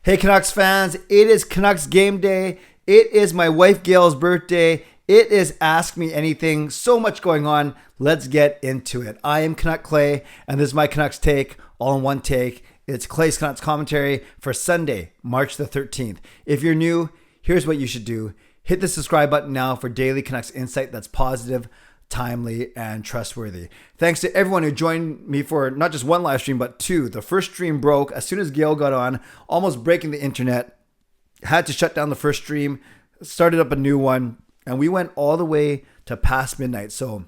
Hey Canucks fans, it is Canucks game day. It is my wife Gail's birthday. It is Ask Me Anything. So much going on. Let's get into it. I am Canuck Clay, and this is my Canucks take, all in one take. It's Clay's Canucks commentary for Sunday, March the 13th. If you're new, here's what you should do. Hit the subscribe button now for daily Canucks insight that's positive, timely, and trustworthy. Thanks to everyone who joined me for not just one live stream, but two. The first stream broke as soon as Gail got on, almost breaking the internet. Had to shut down the first stream, started up a new one, and we went all the way to past midnight. So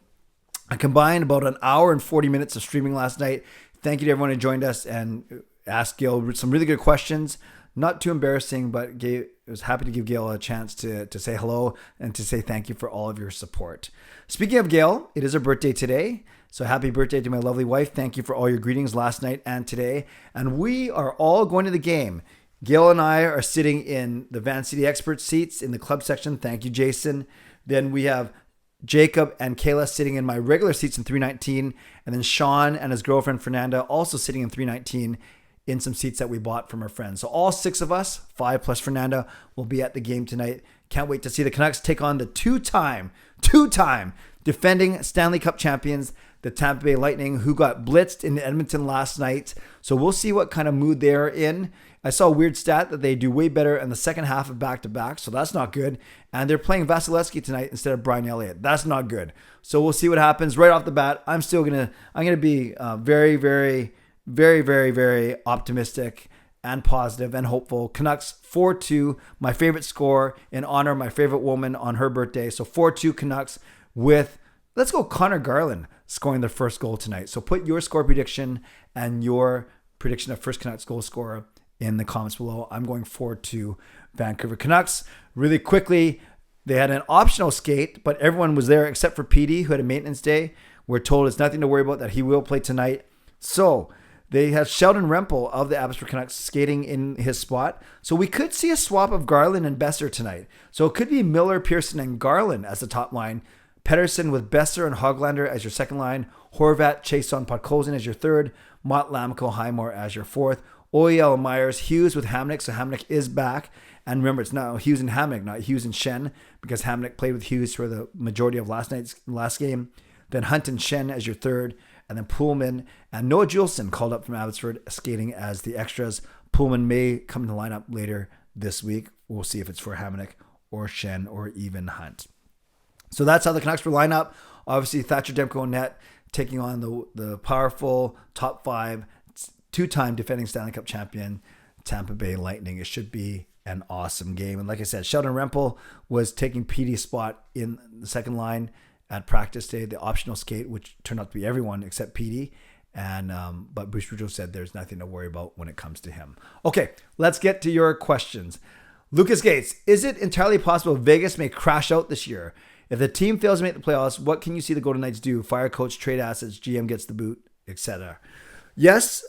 I combined about an hour and 40 minutes of streaming last night. Thank you to everyone who joined us and asked Gail some really good questions. Not too embarrassing, but I was happy to give Gail a chance to say hello and to say thank you for all of your support. Speaking of Gail, it is her birthday today. So happy birthday to my lovely wife. Thank you for all your greetings last night and today. And we are all going to the game. Gail and I are sitting in the Van City Expert seats in the club section. Thank you, Jason. Then we have Jacob and Kayla sitting in my regular seats in 319. And then Sean and his girlfriend Fernanda also sitting in 319 in some seats that we bought from our friends. So all six of us, 5 plus Fernanda, will be at the game tonight. Can't wait to see the Canucks take on the two-time defending Stanley Cup champions, the Tampa Bay Lightning, who got blitzed in Edmonton last night. So we'll see what kind of mood they're in. I saw a weird stat that they do way better in the second half of back-to-back, so that's not good. And they're playing Vasilevsky tonight instead of Brian Elliott. That's not good. So we'll see what happens right off the bat. I'm gonna be very, very, very, very, very optimistic and positive and hopeful. Canucks 4-2, my favorite score in honor of my favorite woman on her birthday. So 4-2 Canucks with, let's go Connor Garland scoring their first goal tonight. So put your score prediction and your prediction of first Canucks goal scorer in the comments below. I'm going 4-2 Vancouver Canucks. Really quickly, they had an optional skate, but everyone was there except for PD, who had a maintenance day. We're told it's nothing to worry about, that he will play tonight. So they have Sheldon Rempel of the Abbotsford Canucks skating in his spot. So we could see a swap of Garland and Besser tonight. So it could be Miller, Pearson, and Garland as the top line. Pettersson with Besser and Hoglander as your second line. Horvat, Chason, Podkolzin as your third. Mott, Lamco, Highmore as your fourth. OEL, Myers, Hughes with Hamnick. So Hamnick is back. And remember, it's now Hughes and Hamnick, not Hughes and Shen, because Hamnick played with Hughes for the majority of last game. Then Hunt and Shen as your third. And then Pullman and Noah Juleson called up from Abbotsford, skating as the extras. Pullman may come in the lineup later this week. We'll see if it's for Hamnick or Shen or even Hunt. So that's how the Canucks will line up. Obviously, Thatcher Demko and net taking on the powerful top 5, two-time defending Stanley Cup champion Tampa Bay Lightning. It should be an awesome game. And like I said, Sheldon Rempel was taking PD's spot in the second line at practice day, the optional skate, which turned out to be everyone except PD. And but Bruce Boudreau said there's nothing to worry about when it comes to him. Okay, let's get to your questions. Lucas Gates, is it entirely possible Vegas may crash out this year? If the team fails to make the playoffs, what can you see the Golden Knights do? Fire coach, trade assets, GM gets the boot, etc. Yes,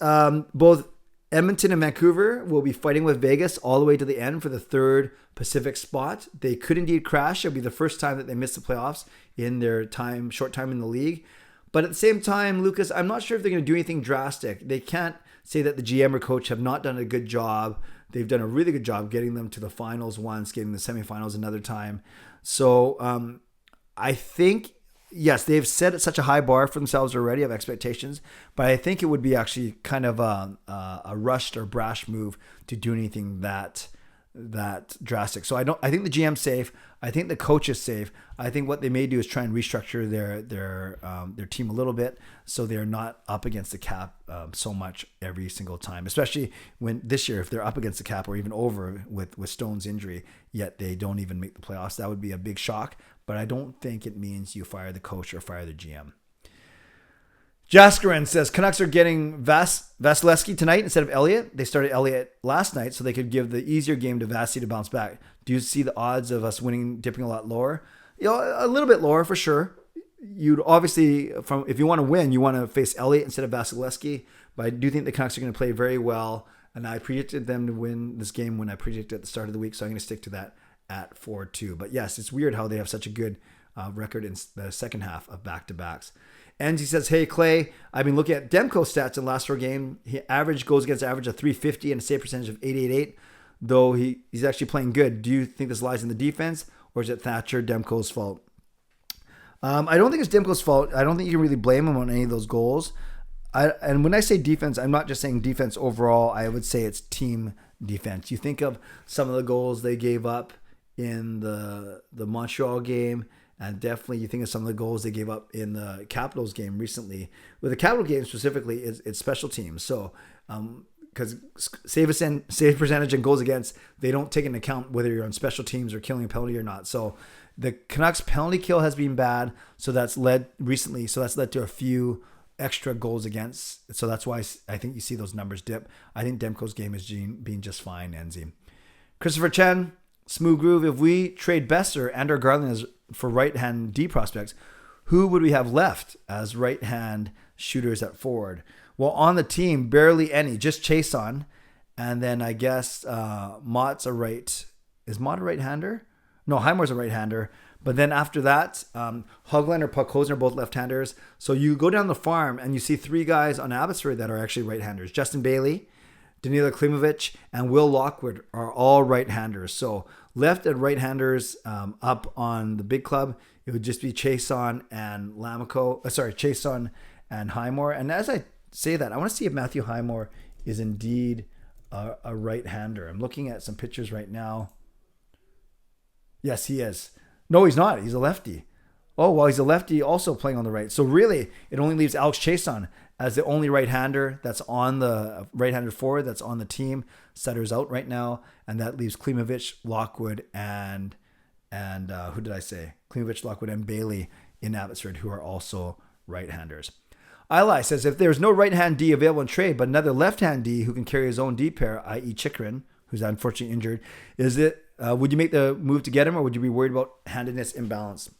both Edmonton and Vancouver will be fighting with Vegas all the way to the end for the third Pacific spot. They could indeed crash. It'll be the first time that they miss the playoffs in their short time in the league. But at the same time, Lucas, I'm not sure if they're going to do anything drastic. They can't say that the GM or coach have not done a good job. They've done a really good job getting them to the finals once, getting the semifinals another time. So I think, yes, they've set such a high bar for themselves already of expectations, but I think it would be actually kind of a rushed or brash move to do anything that drastic. So I think the GM's safe. I think the coach is safe. I think what they may do is try and restructure their team a little bit so they're not up against the cap so much every single time, especially when this year, if they're up against the cap or even over with Stone's injury, yet they don't even make the playoffs. That would be a big shock, but I don't think it means you fire the coach or fire the GM. Jaskarin says Canucks are getting Vasilevsky tonight instead of Elliott. They started Elliott last night so they could give the easier game to Vasi to bounce back. Do you see the odds of us winning dipping a lot lower? A little bit lower for sure. You'd obviously, if you want to win, you want to face Elliott instead of Vasilevsky. But I do think the Canucks are going to play very well, and I predicted them to win this game when I predicted at the start of the week, so I'm going to stick to that at 4-2. But yes, it's weird how they have such a good record in the second half of back-to-backs. And he says, hey, Clay, I've been looking at Demko stats in the last 4 games. He goals against average of 350 and a save percentage of 888. though he's actually playing good. Do you think this lies in the defense, or is it Thatcher Demko's fault? I don't think it's Demko's fault. I don't think you can really blame him on any of those goals. And when I say defense, I'm not just saying defense overall. I would say it's team defense. You think of some of the goals they gave up in the Montreal game, and definitely you think of some of the goals they gave up in the Capitals game recently. With the Capital game specifically, it's special teams. So because save percentage and goals against, they don't take into account whether you're on special teams or killing a penalty or not. So the Canucks penalty kill has been bad. So that's led to a few extra goals against. So that's why I think you see those numbers dip. I think Demko's game is being just fine, Enzi. Christopher Chen, Smooth Groove. If we trade Besser and or Garland for right-hand D prospects, who would we have left as right-hand shooters at forward? Well, on the team, barely any. Just Chason. And then I guess Mott's a right. Is Mott a right-hander? No, Highmore's a right-hander. But then after that, Hogland or Puckhosen are both left-handers. So you go down the farm and you see three guys on Abbotsford that are actually right-handers. Justin Bailey, Danila Klimovich, and Will Lockwood are all right-handers. So left and right-handers up on the big club, it would just be Chason and Chason and Highmore. And as I say that, I want to see if Matthew Highmore is indeed a right-hander. I'm looking at some pictures right now. Yes, he is. No, he's not. He's a lefty. Oh, well, he's a lefty also playing on the right. So really, it only leaves Alex Chason as the only right-hander that's on the right-handed forward that's on the team. Sutter's out right now, and that leaves Klimovich, Lockwood, and who did I say? Klimovich, Lockwood, and Bailey in Abbotsford, who are also right-handers. Eli says, if there's no right-hand D available in trade, but another left-hand D who can carry his own D pair, i.e. Chikrin, who's unfortunately injured, would you make the move to get him, or would you be worried about handedness imbalance?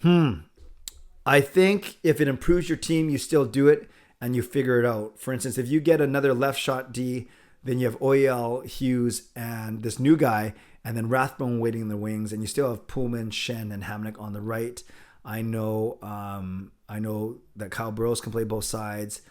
I think if it improves your team, you still do it and you figure it out. For instance, if you get another left shot D, then you have Oyel, Hughes, and this new guy, and then Rathbone waiting in the wings, and you still have Pullman, Shen, and Hamnick on the right. I know that Kyle Burrows can play both sides,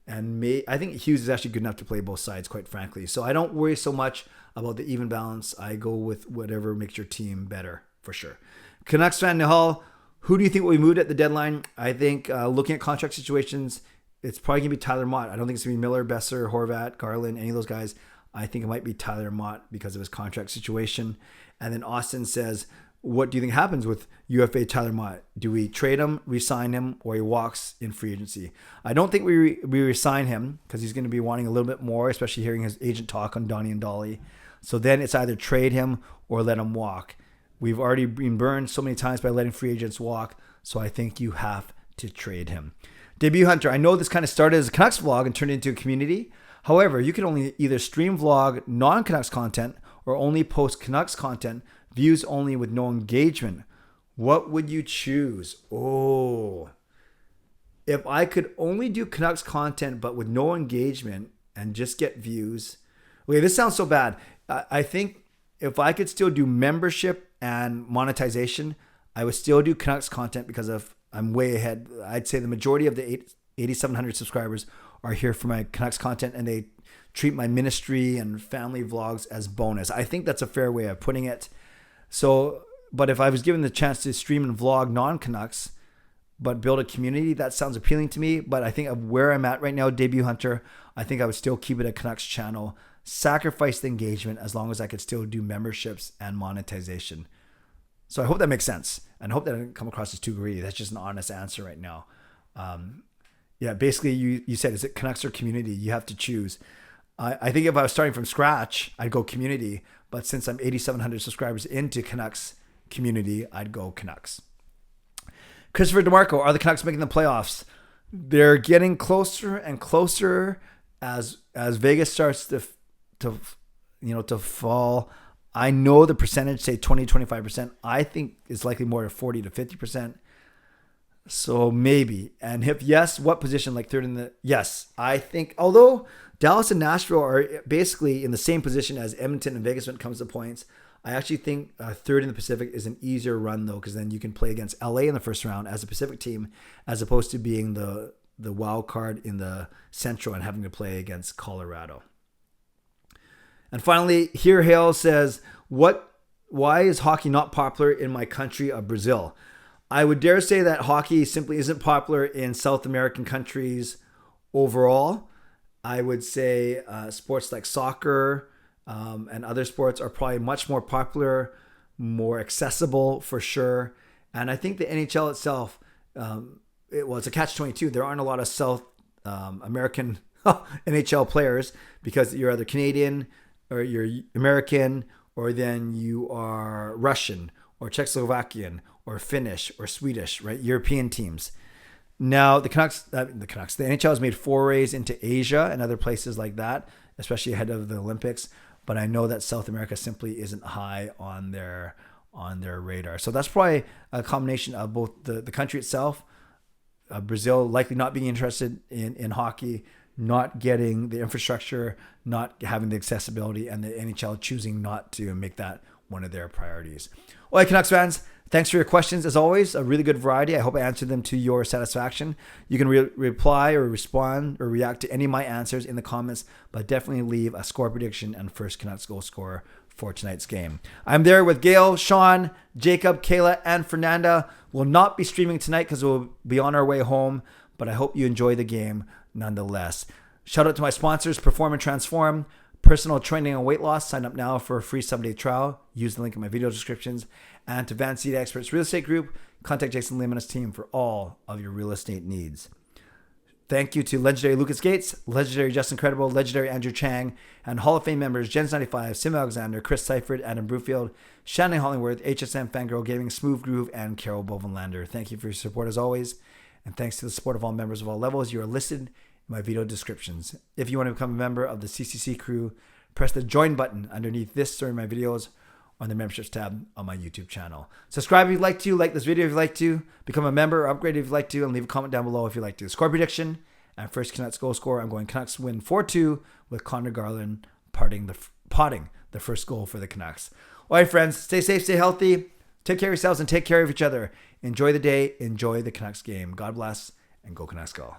and I think Hughes is actually good enough to play both sides, quite frankly. So I don't worry so much about the even balance. I go with whatever makes your team better, for sure. Canucks fan Nihal, who do you think will be moved at the deadline? I think looking at contract situations, it's probably going to be Tyler Mott. I don't think it's going to be Miller, Besser, Horvat, Garland, any of those guys. I think it might be Tyler Mott because of his contract situation. And then Austin says, what do you think happens with UFA Tyler Mott? Do we trade him, re-sign him, or he walks in free agency? I don't think we re-sign him because he's going to be wanting a little bit more, especially hearing his agent talk on Donnie and Dolly. So then it's either trade him or let him walk. We've already been burned so many times by letting free agents walk, so I think you have to trade him. Debut Hunter, I know this kind of started as a Canucks vlog and turned into a community. However, you can only either stream vlog non-Canucks content or only post Canucks content, views only with no engagement. What would you choose? Oh, if I could only do Canucks content but with no engagement and just get views. Okay, this sounds so bad. I think if I could still do membership and monetization, I would still do Canucks content because I'm way ahead. I'd say the majority of the 8,700 subscribers are here for my Canucks content, and they treat my ministry and family vlogs as bonus. I think that's a fair way of putting it. So, but if I was given the chance to stream and vlog non-Canucks, but build a community, that sounds appealing to me. But I think of where I'm at right now, Debut Hunter, I think I would still keep it a Canucks channel, sacrifice the engagement as long as I could still do memberships and monetization. So I hope that makes sense, and I hope that I didn't come across as too greedy. That's just an honest answer right now. Yeah, basically you said, is it Canucks or community? You have to choose. I think if I was starting from scratch, I'd go community. But since I'm 8,700 subscribers into Canucks community, I'd go Canucks. Christopher DeMarco, are the Canucks making the playoffs? They're getting closer and closer as Vegas starts to fall. I know the percentage, say 20-25%. I think it's likely more to 40 to 50%. So maybe. And if yes, what position? Like third in the... Yes, I think, although Dallas and Nashville are basically in the same position as Edmonton and Vegas when it comes to points, I actually think third in the Pacific is an easier run, though, because then you can play against LA in the first round as a Pacific team, as opposed to being the wild card in the Central and having to play against Colorado. And finally, Here Hale says, why is hockey not popular in my country of Brazil? I would dare say that hockey simply isn't popular in South American countries overall. I would say sports like soccer and other sports are probably much more popular, more accessible for sure. And I think the NHL itself, it's a catch-22. There aren't a lot of South American NHL players because you're either Canadian or you're American, or then you are Russian or Czechoslovakian or Finnish or Swedish, right? European teams. Now, the NHL has made forays into Asia and other places like that, especially ahead of the Olympics. But I know that South America simply isn't high on their radar. So that's probably a combination of both the country itself, Brazil likely not being interested in hockey, not getting the infrastructure, not having the accessibility, and the NHL choosing not to make that one of their priorities. All right, Canucks fans, thanks for your questions. As always, a really good variety. I hope I answered them to your satisfaction. You can reply or respond or react to any of my answers in the comments, but definitely leave a score prediction and first Canucks goal scorer for tonight's game. I'm there with Gail, Sean, Jacob, Kayla, and Fernanda. We'll not be streaming tonight because we'll be on our way home, but I hope you enjoy the game nonetheless. Shout out to my sponsors, Perform and Transform, personal training and weight loss. Sign up now for a free 7-day trial. Use the link in my video descriptions. And to Van Seed Experts Real Estate Group, contact Jason Lim and his team for all of your real estate needs. Thank you to legendary Lucas Gates, legendary Justin Credible, legendary Andrew Chang, and Hall of Fame members Jens95, simalexander, Chris Seifried, Adam Broomfield, Shannon Hollingworth, HSM Fangirl Gaming, Smooth Groove, and Carol Bovenlander. Thank you for your support as always. And thanks to the support of all members of all levels. You are listed in my video descriptions. If you want to become a member of the CCC Crew, press the join button underneath this or my videos on the memberships tab on my YouTube channel. Subscribe if you'd like to, like this video if you'd like to, become a member or upgrade if you'd like to, and leave a comment down below if you'd like to. Score prediction and first Canucks goal scorer. I'm going Canucks win 4-2 with Connor Garland potting the first goal for the Canucks. All right, friends, stay safe, stay healthy, take care of yourselves and take care of each other. Enjoy the day, enjoy the Canucks game. God bless, and go Canucks go.